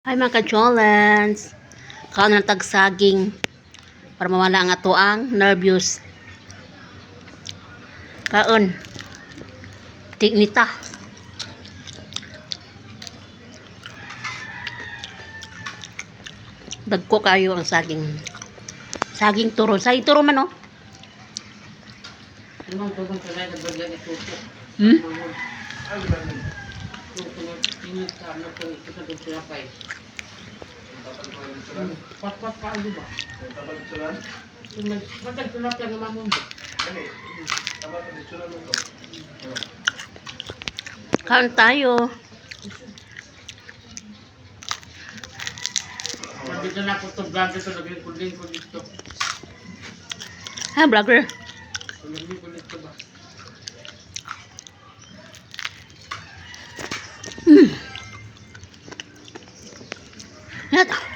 Hi mga ka-cholens! Kaon ng tagsaging para mawala ang atoang nervyos. Kaon. Tignita. Dagko kayo ang saging. Saging turon. Saging turon man, oh. Hmm? Pat-pat pa ano ba? Matag tulap lang naman mo. Kaon tayo. Dito na ako ito, vlog ito, lagyan ko din ko dito. Ha, vlogger. Lagyan ko dito ba? Yan.